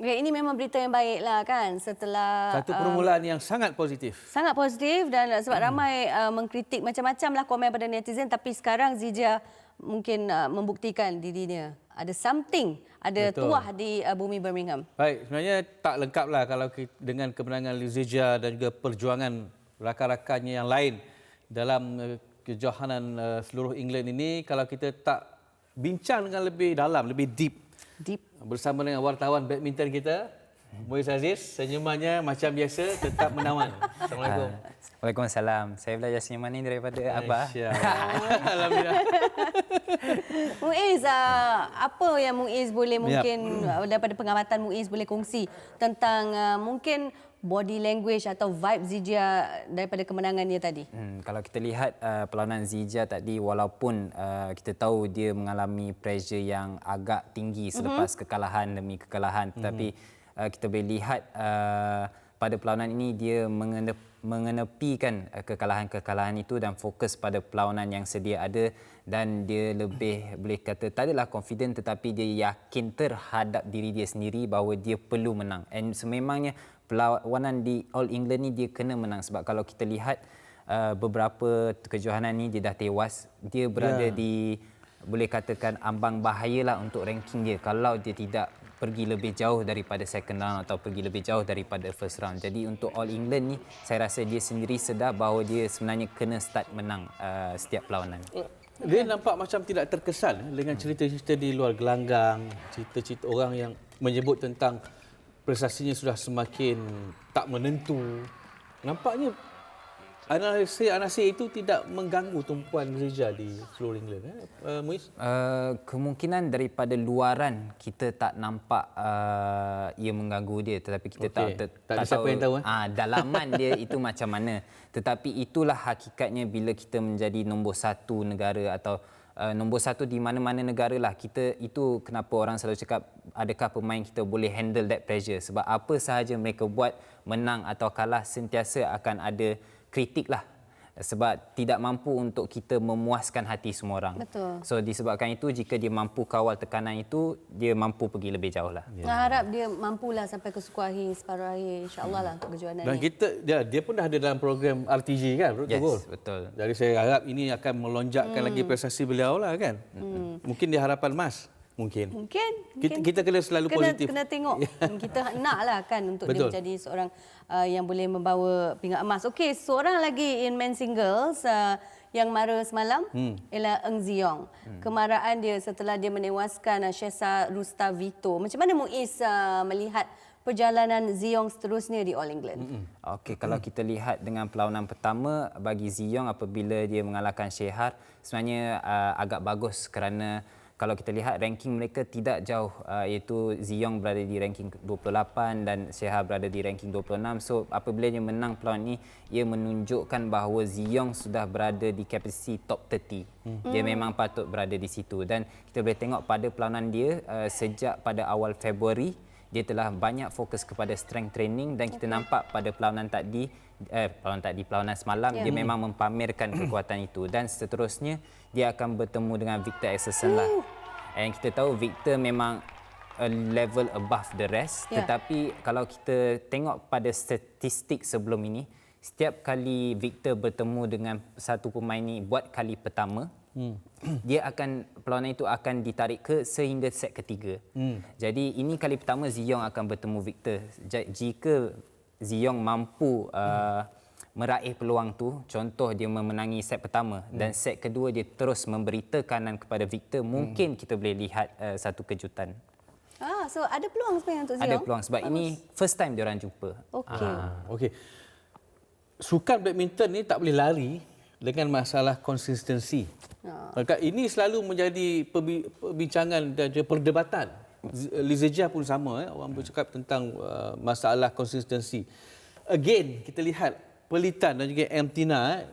Okay, ini memang berita yang baiklah kan setelah Satu permulaan yang sangat positif. Sangat positif dan sebab ramai mengkritik macam-macam lah komen pada netizen, tapi sekarang Zija mungkin membuktikan dirinya. Ada something, ada Betul. tuah di bumi Birmingham. Baik, sebenarnya tak lengkaplah kalau dengan kemenangan Zija dan juga perjuangan rakan-rakannya yang lain dalam kejohanan seluruh England ini kalau kita tak bincang dengan lebih dalam, lebih deep bersama dengan wartawan badminton kita, Muiz Aziz. Senyumannya macam biasa tetap menawan. Assalamualaikum. Waalaikumsalam. Saya belajar senyuman ini daripada Abah. Alhamdulillah. Muiz, apa yang Muiz boleh mungkin daripada pengamatan Muiz boleh kongsi tentang mungkin body language atau vibe Zija daripada kemenangannya tadi? Kalau kita lihat perlawanan Zija tadi, walaupun kita tahu dia mengalami pressure yang agak tinggi selepas kekalahan demi kekalahan, tetapi kita boleh lihat pada perlawanan ini dia mengenepikan kekalahan-kekalahan itu dan fokus pada perlawanan yang sedia ada, dan dia lebih boleh kata tak adalah confident tetapi dia yakin terhadap diri dia sendiri bahawa dia perlu menang. And sememangnya perlawanan di All England ni dia kena menang, sebab kalau kita lihat beberapa kejohanan ni dia dah tewas, dia berada di boleh katakan ambang bahayalah untuk ranking dia kalau dia tidak pergi lebih jauh daripada second round atau pergi lebih jauh daripada first round. Jadi untuk All England ni saya rasa dia sendiri sedar bahawa dia sebenarnya kena start menang setiap perlawanan. Dia nampak macam tidak terkesan dengan cerita-cerita di luar gelanggang, cerita-cerita orang yang menyebut tentang prestasinya sudah semakin tak menentu. Nampaknya anasir itu tidak mengganggu tumpuan Zija di seluruh England. Muiz? Kemungkinan daripada luaran kita tak nampak ia mengganggu dia, tetapi kita tak siapa tahu yang tahu, dalaman dia itu macam mana. Tetapi itulah hakikatnya bila kita menjadi nombor satu negara atau nombor satu di mana-mana negara lah. Kita itu kenapa orang selalu cakap adakah pemain kita boleh handle that pressure, sebab apa sahaja mereka buat, menang atau kalah, sentiasa akan ada kritik lah, sebab tidak mampu untuk kita memuaskan hati semua orang. Betul. So disebabkan itu, jika dia mampu kawal tekanan itu, dia mampu pergi lebih jauh lah. Harap dia mampulah sampai ke suku akhir, separuh akhir, insya-Allah lah untuk kejohanan Dan ini. kita dia pun dah ada dalam program RTG kan, Yes, betul. Jadi saya harap ini akan melonjakkan lagi prestasi beliau lah kan. Mungkin di harapan emas. Mungkin. Kita kena selalu positif. Kena tengok. Kita naklah kan untuk dia menjadi seorang yang boleh membawa pingat emas. Okey, seorang lagi in men singles yang mara semalam ialah Eng Ziyong. Kemarahan dia setelah dia menewaskan Shesa Rustavito. Macam mana Muiz melihat perjalanan Ziyong seterusnya di All England? Okey, kalau kita lihat dengan perlawanan pertama bagi Ziyong apabila dia mengalahkan Shehar, sebenarnya agak bagus kerana kalau kita lihat ranking mereka tidak jauh, iaitu Ziyong berada di ranking 28 dan Shehar berada di ranking 26. So apabila dia menang perlawanan ini, ia menunjukkan bahawa Ziyong sudah berada di kapasiti top 30. Dia memang patut berada di situ, dan kita boleh tengok pada perlawanan dia sejak pada awal Februari dia telah banyak fokus kepada strength training, dan kita nampak pada perlawanan semalam dia memang mempamerkan kekuatan itu, dan seterusnya dia akan bertemu dengan Victor Axelsen lah. And kita tahu Victor memang a level above the rest, tetapi kalau kita tengok pada statistik sebelum ini, setiap kali Victor bertemu dengan satu pemain ini buat kali pertama, perlawanan itu akan ditarik ke sehingga set ketiga. Jadi ini kali pertama Ziyong akan bertemu Victor. Jika Ziyong mampu meraih peluang tu, contoh dia memenangi set pertama dan set kedua dia terus memberi tekanan kepada Victor, mungkin kita boleh lihat satu kejutan. So ada peluang sebenarnya untuk Ziyong? Ada peluang sebab ini first time diorang jumpa. Okey. Sukan badminton ni tak boleh lari dengan masalah konsistensi. Ini selalu menjadi perbincangan dan juga perdebatan. Zija pun sama, orang bercakap tentang masalah konsistensi. Again, kita lihat Pelitan dan juga Emtina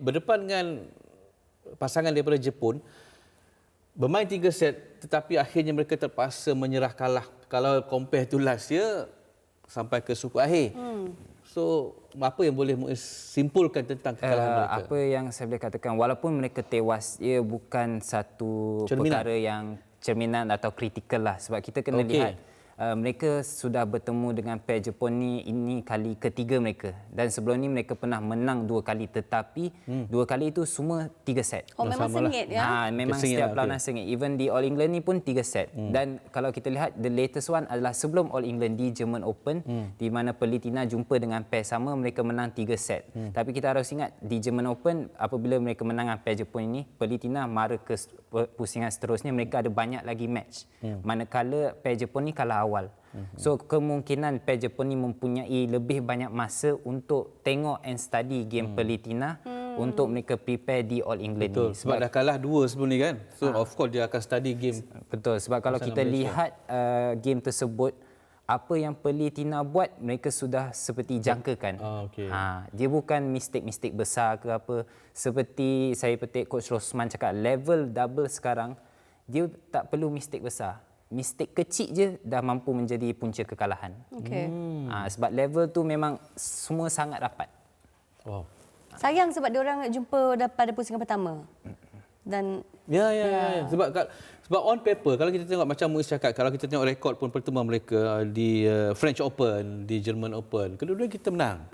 berdepan dengan pasangan daripada Jepun, bermain 3 set tetapi akhirnya mereka terpaksa menyerah kalah. Kalau compare to last year sampai ke suku akhir. So, apa yang boleh simpulkan tentang kekalahan mereka? Apa yang saya boleh katakan, walaupun mereka tewas, ia bukan satu perkara yang cerminan atau kritikal lah. Sebab kita kena lihat mereka sudah bertemu dengan pair Jepun ni, ini kali ketiga mereka. Dan sebelum ni mereka pernah menang 2 kali, tetapi 2 kali itu semua 3 set. Oh, memang sengit ya? Memang Sengit setiap lah, perlawanan sengit. Even di All England ni pun 3 set. Dan kalau kita lihat, the latest one adalah sebelum All England di German Open, di mana Perlitina jumpa dengan pair sama, mereka menang 3 set. Tapi kita harus ingat, di German Open, apabila mereka menang dengan pair Jepun ini, Perlitina mara ke pusingan seterusnya, mereka ada banyak lagi match. Manakala pair Jepun ni kalah awal. So kemungkinan pair Jepun ni mempunyai lebih banyak masa untuk tengok and study game Perlitina untuk mereka prepare di All England Betul. ni. Sebab dah kalah 2 sebelum ni kan. So of course dia akan study game. Betul, sebab kalau kita lihat game tersebut, apa yang Perlitina buat, mereka sudah seperti jangkakan. Okey. Dia bukan mistik-mistik besar ke apa. Seperti saya petik Coach Rosman cakap, level double sekarang, dia tak perlu mistik besar. Mistik kecil je dah mampu menjadi punca kekalahan. Okey. Sebab level tu memang semua sangat rapat. Wow. Sayang sebab diorang jumpa pada pusingan pertama. Dan Ya. Sebab on paper, kalau kita tengok macam Muiz cakap, kalau kita tengok rekod pun pertemuan mereka di French Open, di German Open, kedua-dua kita menang.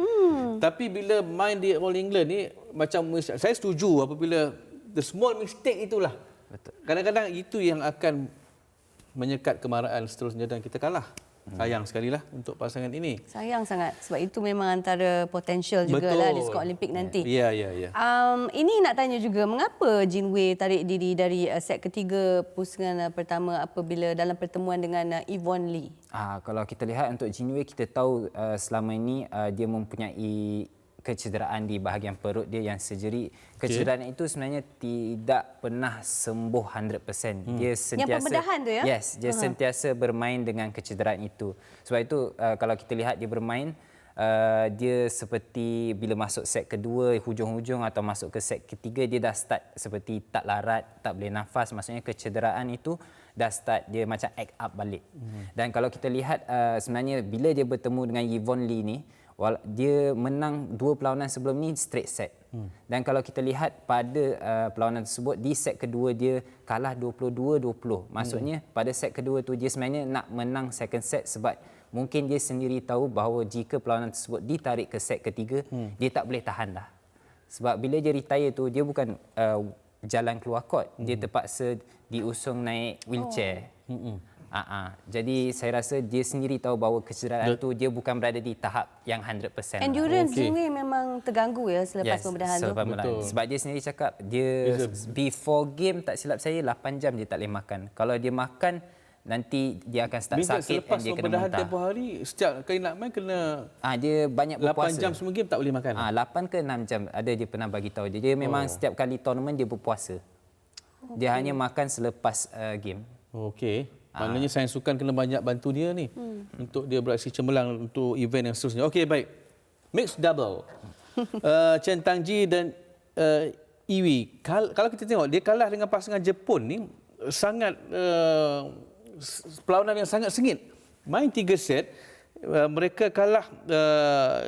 Tapi bila main di All England ni, macam Muiz, saya setuju apabila the small mistake itulah. Betul. Kadang-kadang itu yang akan menyekat kemarahan seterusnya dan kita kalah. Sayang sekali lah untuk pasangan ini. sayang sangat sebab itu memang antara potensial jugalah di skor Olimpik nanti. Ya. Ini nak tanya juga, mengapa Jin Wei tarik diri dari set ketiga pusingan pertama apabila dalam pertemuan dengan Yvonne Lee? Kalau kita lihat untuk Jin Wei, kita tahu selama ini dia mempunyai kecederaan di bahagian perut dia yang surgery. Kecederaan itu sebenarnya tidak pernah sembuh 100%. Dia sentiasa, yang pembedahan tu ya? Yes, dia sentiasa bermain dengan kecederaan itu. Sebab itu kalau kita lihat dia bermain, dia seperti bila masuk set kedua, hujung-hujung atau masuk ke set ketiga, dia dah start seperti tak larat, tak boleh nafas. Maksudnya kecederaan itu dah start, dia macam act up balik. Dan kalau kita lihat sebenarnya bila dia bertemu dengan Yvonne Lee ni, dia menang 2 perlawanan sebelum ni straight set. Dan kalau kita lihat pada perlawanan tersebut, di set kedua dia kalah 22-20. Maksudnya pada set kedua tu dia sebenarnya nak menang second set sebab mungkin dia sendiri tahu bahawa jika perlawanan tersebut ditarik ke set ketiga, dia tak boleh tahan dah. Sebab bila dia retire tu, dia bukan jalan keluar court. Dia terpaksa diusung naik wheelchair. Jadi saya rasa dia sendiri tahu bahawa kecederaan tu dia bukan berada di tahap yang 100%. Endurance Jin Wei memang terganggu ya selepas pembedahan tu. Sebab dia sendiri cakap dia before game, tak silap saya 8 jam dia tak boleh makan. Kalau dia makan nanti dia akan start sakit dan dia kena muntah. Tempoh hari setiap kali nak main kena dia banyak berpuasa. 8 jam semua game tak boleh makan. 8 ke 6 jam ada dia pernah bagi tahu dia. Dia memang setiap kali tournament dia berpuasa. Dia hanya makan selepas game. Okey. Maknanya sains sukan kena banyak bantu dia ni untuk dia beraksi cemerlang untuk event yang seterusnya. Okey, baik. Mixed double. Chen Tangji dan Iwi. Kalau kita tengok dia kalah dengan pasangan Jepun ni sangat perlawanan yang sangat sengit. Main 3 set, mereka kalah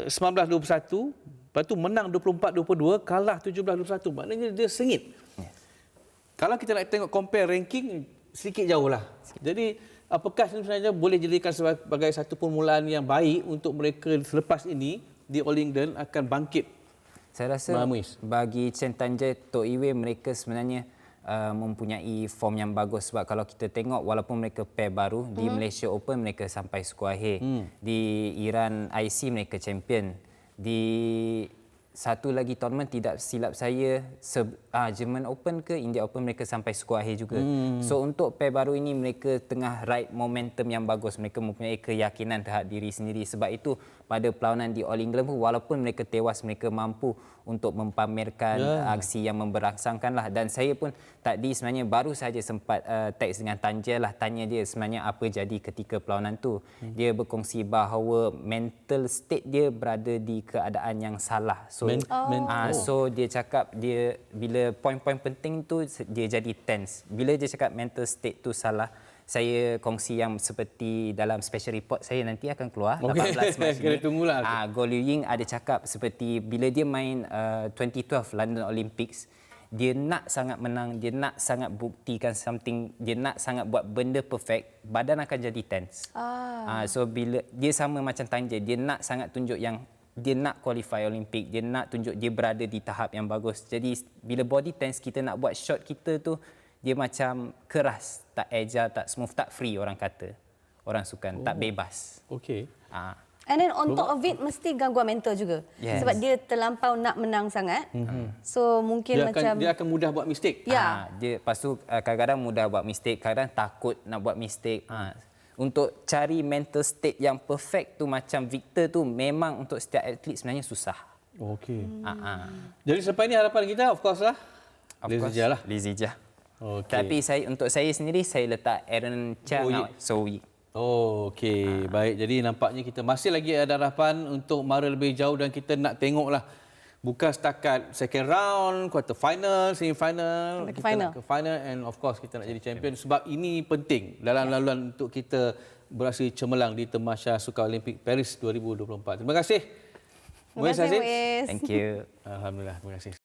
19-21, lepas tu menang 24-22, kalah 17-21. Maknanya dia sengit. Kalau kita nak tengok compare ranking, sedikit jauh lah. Jadi apakah sebenarnya boleh dijadikan sebagai satu permulaan yang baik untuk mereka selepas ini di All England akan bangkit? Saya rasa bagi Chen Tangji, Tok Iwe, mereka sebenarnya mempunyai form yang bagus. Sebab kalau kita tengok walaupun mereka pair baru, di Malaysia Open mereka sampai skuad akhir. Di Iran IC mereka champion. Di satu lagi tournament tidak silap saya German Open ke India Open mereka sampai skuad akhir juga. So untuk pair baru ini mereka tengah ride momentum yang bagus. Mereka mempunyai keyakinan terhadap diri sendiri. Sebab itu pada perlawanan di All England pun walaupun mereka tewas, mereka mampu untuk mempamerkan aksi yang memberangsangkan lah. Dan saya pun tadi sebenarnya baru saja sempat teks dengan Tanja lah, tanya dia sebenarnya apa jadi ketika perlawanan tu. Dia berkongsi bahawa mental state dia berada di keadaan yang salah. So dia cakap dia bila poin-poin penting tu dia jadi tense. Bila dia cakap mental state tu salah, saya kongsi yang seperti dalam special report saya nanti akan keluar 18 Mac ni. Goh Liu Ying ada cakap seperti bila dia main 2012 London Olympics, dia nak sangat menang, dia nak sangat buktikan something, dia nak sangat buat benda perfect, badan akan jadi tense. So bila dia sama macam Tanja, dia nak sangat tunjuk yang dia nak qualify Olimpik, dia nak tunjuk dia berada di tahap yang bagus. Jadi bila body tense, kita nak buat shot kita tu dia macam keras, tak agile, tak smooth, tak free orang kata. Orang sukan, tak bebas. Okey. And then on top of it mesti gangguan mental juga. Yes. Sebab dia terlampau nak menang sangat. So mungkin Dia akan mudah buat mistake. Ya. Dia lepas tu kadang-kadang mudah buat mistake, kadang takut nak buat mistake. Untuk cari mental state yang perfect tu macam Victor tu memang untuk setiap atlet sebenarnya susah. Okey. Jadi selepas ini harapan kita of course lah. Lizia lah. Lizia. Okey. Tapi untuk saya sendiri saya letak Aaron Chang Sowi. Okey, baik. Jadi nampaknya kita masih lagi ada harapan untuk mara lebih jauh dan kita nak tengoklah bukan setakat second round, quarter final, semi final, kita nak ke final and of course kita nak jadi champion sebab ini penting dalam laluan untuk kita berhasil cemerlang di Tamasya Sukan Olimpik Paris 2024. Terima kasih. Terima kasih, Muiz. Thank you. Alhamdulillah, terima kasih.